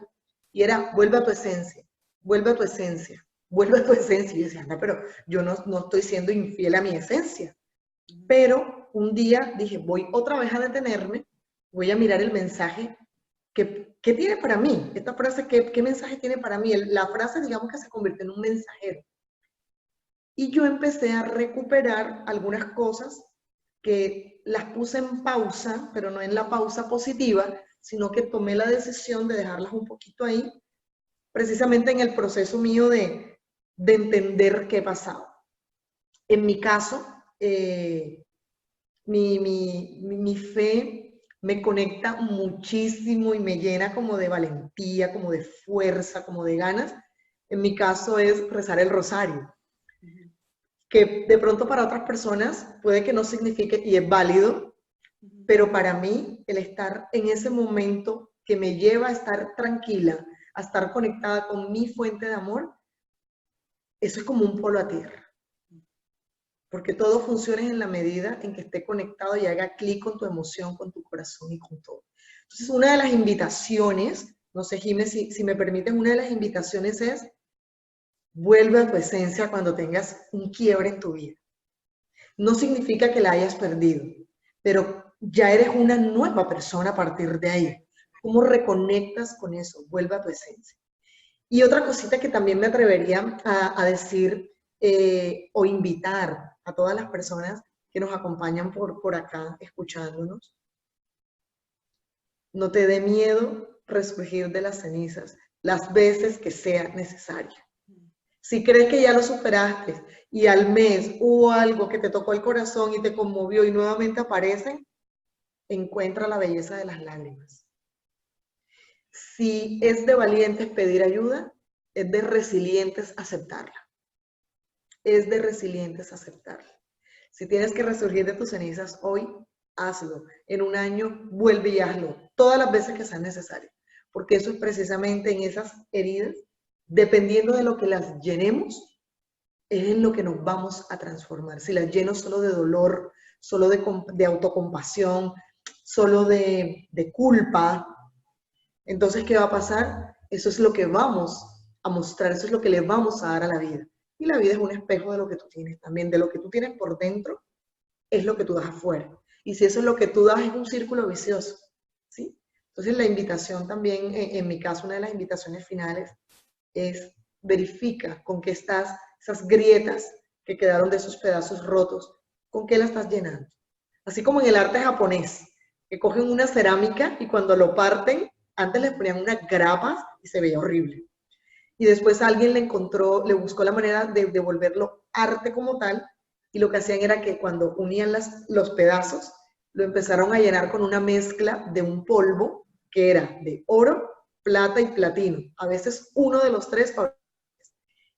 y era, vuelve a tu esencia, vuelve a tu esencia, vuelve a tu esencia. Y yo decía, anda, pero yo no estoy siendo infiel a mi esencia. Pero un día dije, voy otra vez a detenerme, voy a mirar el mensaje que tiene para mí. Esta frase, ¿qué mensaje tiene para mí? La frase, digamos que se convirtió en un mensajero. Y yo empecé a recuperar algunas cosas que las puse en pausa, pero no en la pausa positiva, sino que tomé la decisión de dejarlas un poquito ahí, precisamente en el proceso mío de entender qué pasaba. En mi caso, mi fe me conecta muchísimo y me llena como de valentía, como de fuerza, como de ganas. En mi caso es rezar el rosario, que de pronto para otras personas puede que no signifique y es válido, pero para mí el estar en ese momento que me lleva a estar tranquila, a estar conectada con mi fuente de amor, eso es como un polo a tierra. Porque todo funciona en la medida en que esté conectado y haga clic con tu emoción, con tu corazón y con todo. Entonces, una de las invitaciones, no sé, Jimé, si me permiten, una de las invitaciones es, vuelve a tu esencia cuando tengas un quiebre en tu vida. No significa que la hayas perdido, pero ya eres una nueva persona a partir de ahí. ¿Cómo reconectas con eso? Vuelve a tu esencia. Y otra cosita que también me atrevería a decir o invitar a todas las personas que nos acompañan por acá escuchándonos, no te dé miedo resurgir de las cenizas las veces que sea necesario. Si crees que ya lo superaste y al mes hubo algo que te tocó el corazón y te conmovió y nuevamente aparecen, encuentra la belleza de las lágrimas. Si es de valientes pedir ayuda, es de resilientes aceptarla. Es de resilientes aceptarla. Si tienes que resurgir de tus cenizas hoy, hazlo. En un año, vuelve y hazlo. Todas las veces que sea necesario. Porque eso es precisamente en esas heridas, dependiendo de lo que las llenemos, es en lo que nos vamos a transformar. Si las lleno solo de dolor, solo de autocompasión, solo de culpa, entonces, ¿qué va a pasar? Eso es lo que vamos a mostrar, eso es lo que le vamos a dar a la vida. Y la vida es un espejo de lo que tú tienes también, de lo que tú tienes por dentro, es lo que tú das afuera. Y si eso es lo que tú das, es un círculo vicioso, ¿sí? Entonces, la invitación también, en mi caso, una de las invitaciones finales es verifica con qué estás, esas grietas que quedaron de esos pedazos rotos, con qué la estás llenando. Así como en el arte japonés, que cogen una cerámica y cuando lo parten, Antes les ponían unas grapas y se veía horrible. Y después alguien le encontró, le buscó la manera de volverlo arte como tal, y lo que hacían era que cuando unían los pedazos, lo empezaron a llenar con una mezcla de un polvo que era de oro, plata y platino, a veces uno de los tres,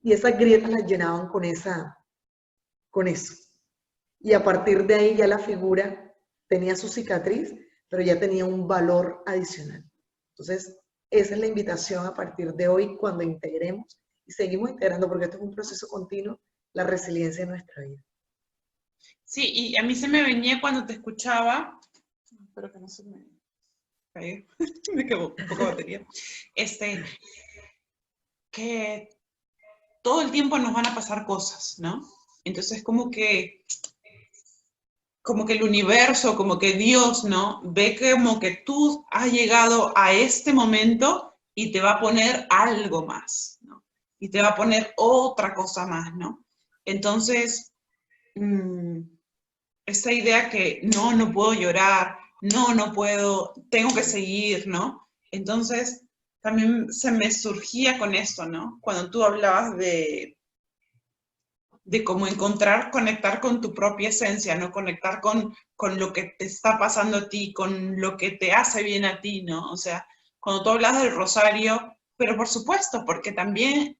y esas grietas las llenaban con eso. Y a partir de ahí ya la figura tenía su cicatriz, pero ya tenía un valor adicional. Entonces, esa es la invitación a partir de hoy cuando integremos y seguimos integrando, porque esto es un proceso continuo, la resiliencia en nuestra vida. Sí, y a mí se me venía cuando te escuchaba, espero que no se me caiga, me quedó un poco de batería, que todo el tiempo nos van a pasar cosas, ¿no? Entonces como que el universo, como que Dios, ¿no? Ve como que tú has llegado a este momento y te va a poner algo más, ¿no? Y te va a poner otra cosa más, ¿no? Entonces, esa idea que no puedo llorar, no puedo, tengo que seguir, ¿no? Entonces, también se me surgía con esto, ¿no? Cuando tú hablabas de cómo conectar con tu propia esencia, ¿no? Conectar con lo que te está pasando a ti, con lo que te hace bien a ti, ¿no? O sea, cuando tú hablas del rosario, pero por supuesto, porque también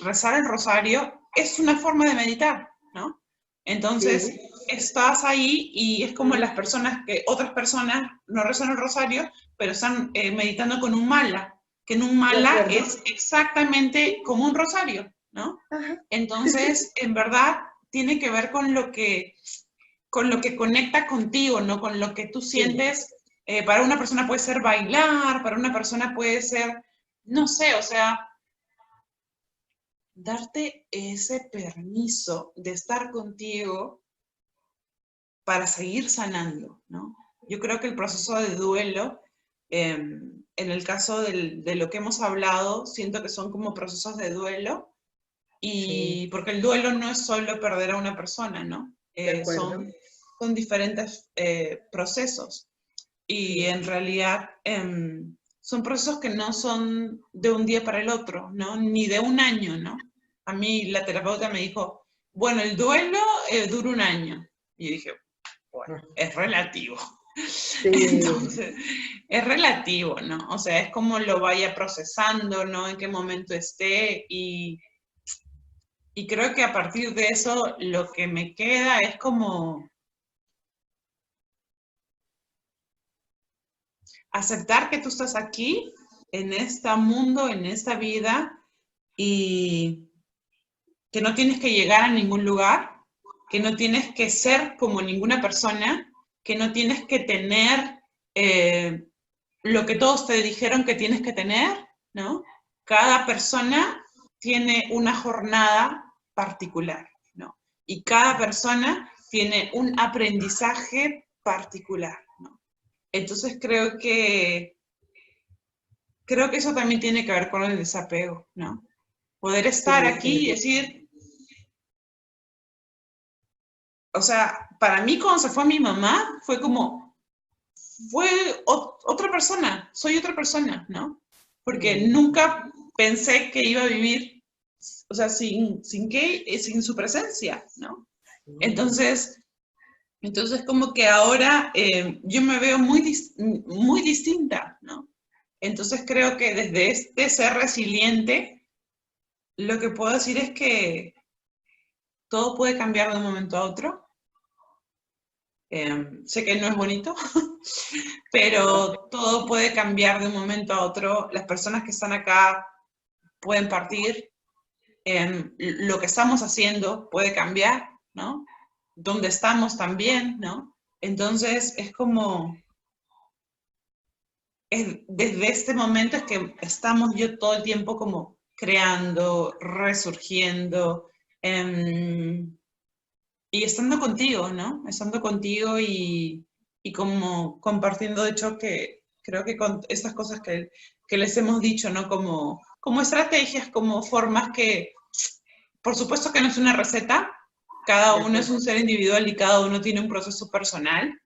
rezar el rosario es una forma de meditar, ¿no? Entonces, sí, estás ahí y es como las personas otras personas no rezan el rosario, pero están meditando con un mala, que en un mala es exactamente como un rosario, ¿no? Ajá. Entonces, en verdad, tiene que ver con lo que conecta contigo, ¿no? Con lo que tú sientes. Para una persona puede ser bailar, para una persona puede ser, no sé, o sea, darte ese permiso de estar contigo para seguir sanando, ¿no? Yo creo que el proceso de duelo, en el caso de lo que hemos hablado, siento que son como procesos de duelo, y porque el duelo no es solo perder a una persona, ¿no? Son diferentes procesos, y en realidad son procesos que no son de un día para el otro, ¿no? Ni de un año, ¿no? A mí la terapeuta me dijo, bueno, el duelo dura un año. Y yo dije, bueno, es relativo. Sí. Entonces, es relativo, ¿no? O sea, es como lo vaya procesando, ¿no? En qué momento esté, y creo que a partir de eso lo que me queda es como aceptar que tú estás aquí, en este mundo, en esta vida, y que no tienes que llegar a ningún lugar, que no tienes que ser como ninguna persona, que no tienes que tener lo que todos te dijeron que tienes que tener, ¿no? Cada persona tiene una jornada particular, ¿no? Y cada persona tiene un aprendizaje particular, ¿no? Entonces creo que eso también tiene que ver con el desapego, ¿no? Poder estar aquí y decir, o sea, para mí cuando se fue mi mamá, fue como, fue otra persona, soy otra persona, ¿no? Porque nunca pensé que iba a vivir, o sea, sin su presencia, ¿no? Entonces como que ahora yo me veo muy distinta, ¿no? Entonces creo que desde este ser resiliente, lo que puedo decir es que todo puede cambiar de un momento a otro. Sé que no es bonito, pero todo puede cambiar de un momento a otro. Las personas que están acá pueden partir. Lo que estamos haciendo puede cambiar, ¿no? Donde estamos también, ¿no? Entonces es como, desde este momento es que estamos yo todo el tiempo como creando, resurgiendo, y estando contigo, ¿no? Estando contigo y como compartiendo, de hecho, que creo que con estas cosas que les hemos dicho, ¿no? Como estrategias, como formas que, por supuesto que no es una receta, cada uno es un ser individual y cada uno tiene un proceso personal,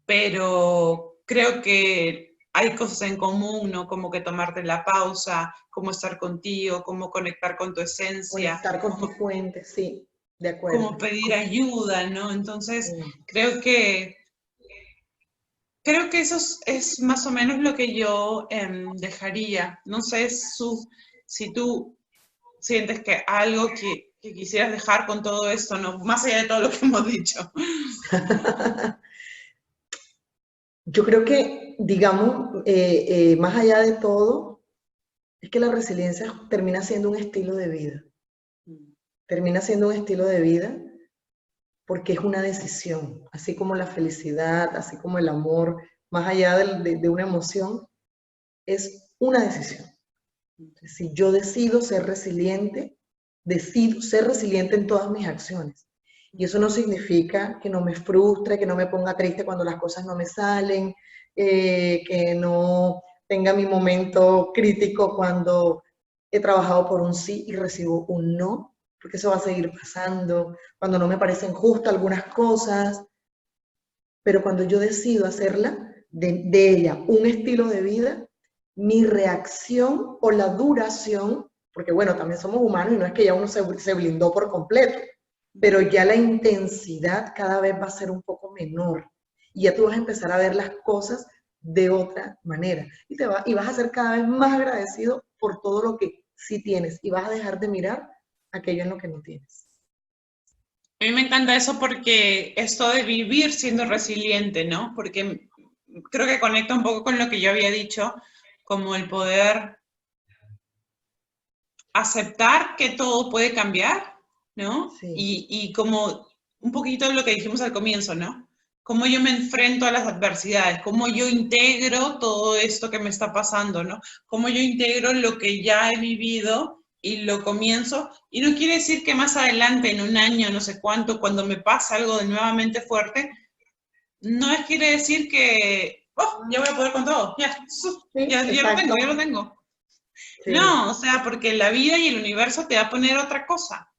pero creo que hay cosas en común, ¿no? Como que tomarte la pausa, cómo estar contigo, cómo conectar con tu esencia, Conectar con tu fuente, sí, de acuerdo. cómo pedir ayuda, ¿no? Entonces, creo que eso es más o menos lo que yo dejaría. No sé, si tú sientes que algo que quisieras dejar con todo esto, ¿no? Más allá de todo lo que hemos dicho. Yo creo que, digamos, más allá de todo, es que la resiliencia termina siendo un estilo de vida. Termina siendo un estilo de vida porque es una decisión, así como la felicidad, así como el amor, más allá de una emoción, es una decisión. Si yo decido ser resiliente en todas mis acciones. Y eso no significa que no me frustre, que no me ponga triste cuando las cosas no me salen, que no tenga mi momento crítico cuando he trabajado por un sí y recibo un no, porque eso va a seguir pasando, cuando no me parecen justas algunas cosas, pero cuando yo decido hacerla de ella un estilo de vida, mi reacción o la duración, porque bueno, también somos humanos y no es que ya uno se blindó por completo, pero ya la intensidad cada vez va a ser un poco menor y ya tú vas a empezar a ver las cosas de otra manera y vas a ser cada vez más agradecido por todo lo que sí tienes y vas a dejar de mirar aquello en lo que no tienes. A mí me encanta eso porque esto de vivir siendo resiliente, ¿no? Porque creo que conecta un poco con lo que yo había dicho, como el poder aceptar que todo puede cambiar, ¿no? Sí. Y como un poquito de lo que dijimos al comienzo, ¿no? Cómo yo me enfrento a las adversidades, cómo yo integro todo esto que me está pasando, ¿no? Cómo yo integro lo que ya he vivido y lo comienzo. Y no quiere decir que más adelante, en un año, no sé cuánto, cuando me pasa algo de nuevamente fuerte, no quiere decir que, oh, ya voy a poder con todo, ya, Sí, ya lo tengo, ya lo tengo. Sí. No, o sea, porque la vida y el universo te va a poner otra cosa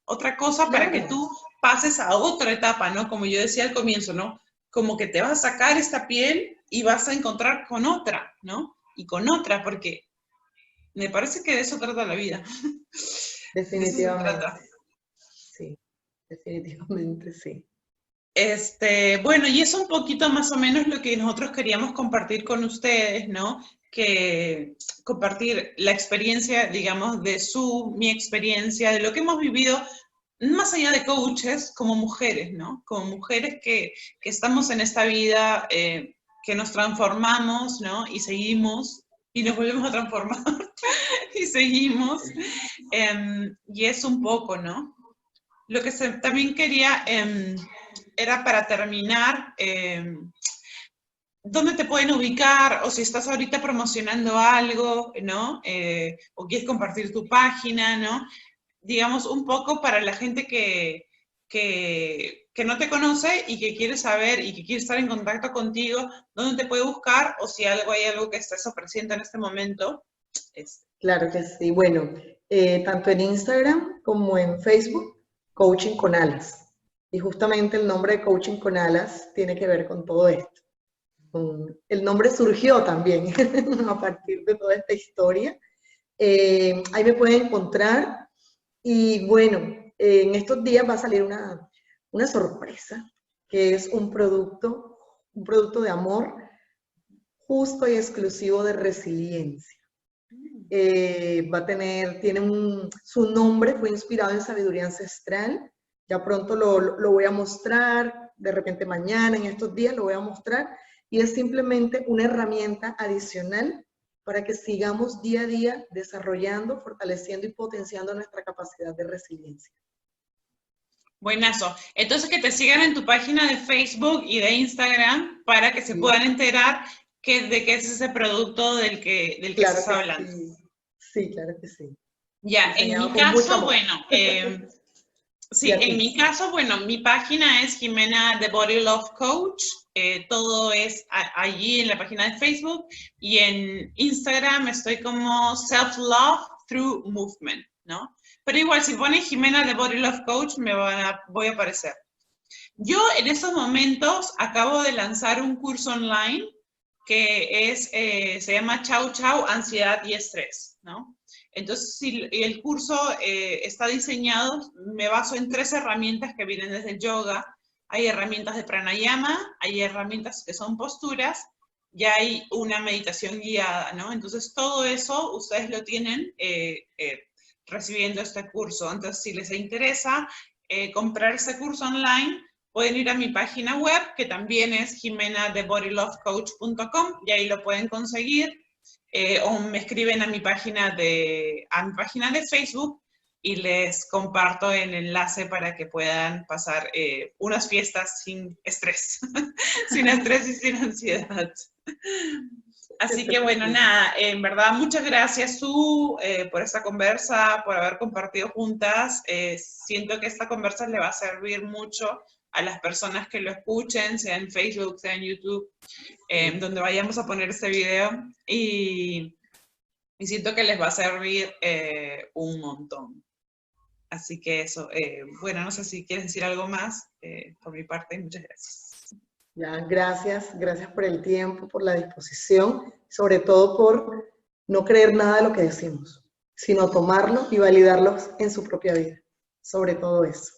para que tú pases a otra etapa, ¿no? Como yo decía al comienzo, ¿no? Como que te vas a sacar esta piel y vas a encontrar con otra, ¿no? Y con otra, porque me parece que de eso trata la vida. De eso se Definitivamente. trata. Sí, definitivamente sí. Bueno, y eso un poquito más o menos lo que nosotros queríamos compartir con ustedes, ¿no? Que compartir la experiencia, digamos, mi experiencia, de lo que hemos vivido, más allá de coaches, como mujeres, ¿no? Como mujeres que estamos en esta vida, que nos transformamos, ¿no? Y seguimos, y nos volvemos a transformar, y seguimos. Y es un poco, ¿no? Lo que también quería era para terminar, ¿dónde te pueden ubicar? O si estás ahorita promocionando algo, ¿no? O quieres compartir tu página, ¿no? Digamos, un poco para la gente que no te conoce y que quiere saber y que quiere estar en contacto contigo, ¿dónde te puede buscar? O si hay algo que estés ofreciendo en este momento. Claro que sí. Bueno, tanto en Instagram como en Facebook, Coaching con Alas. Y justamente el nombre de Coaching con Alas tiene que ver con todo esto. El nombre surgió también a partir de toda esta historia. Ahí me pueden encontrar. Y bueno, en estos días va a salir una sorpresa, que es un producto de amor justo y exclusivo de resiliencia. Su nombre fue inspirado en sabiduría ancestral. Ya pronto lo voy a mostrar, de repente mañana, en estos días lo voy a mostrar. Y es simplemente una herramienta adicional para que sigamos día a día desarrollando, fortaleciendo y potenciando nuestra capacidad de resiliencia. Buenazo. Entonces que te sigan en tu página de Facebook y de Instagram para que se puedan enterar de qué es ese producto del que estás hablando. Sí, claro que sí. Ya, en mi caso, bueno, sí, en mi caso, bueno, mi página es Jimena The Body Love Coach. Todo es allí en la página de Facebook y en Instagram estoy como Self Love Through Movement, ¿no? Pero igual, si ponen Jimena The Body Love Coach, voy a aparecer. Yo en estos momentos acabo de lanzar un curso online que se llama Chau Chau, Ansiedad y Estrés, ¿no? Entonces, si el curso está diseñado, me baso en 3 herramientas que vienen desde el yoga. Hay herramientas de pranayama, hay herramientas que son posturas, y hay una meditación guiada, ¿no? Entonces, todo eso ustedes lo tienen recibiendo este curso. Entonces, si les interesa comprar ese curso online, pueden ir a mi página web, que también es jimenathebodylovecoach.com, y ahí lo pueden conseguir, o me escriben a mi página de Facebook, y les comparto el enlace para que puedan pasar unas fiestas sin estrés, sin estrés y sin ansiedad. Así que bueno, nada, en verdad muchas gracias Su por esta conversa, por haber compartido juntas. Siento que esta conversa le va a servir mucho a las personas que lo escuchen, sea en Facebook, sea en YouTube, donde vayamos a poner este video, y siento que les va a servir un montón. Así que eso, bueno, no sé si quieres decir algo más por mi parte. Muchas gracias. Ya, gracias por el tiempo, por la disposición, sobre todo por no creer nada de lo que decimos, sino tomarlo y validarlo en su propia vida, sobre todo eso.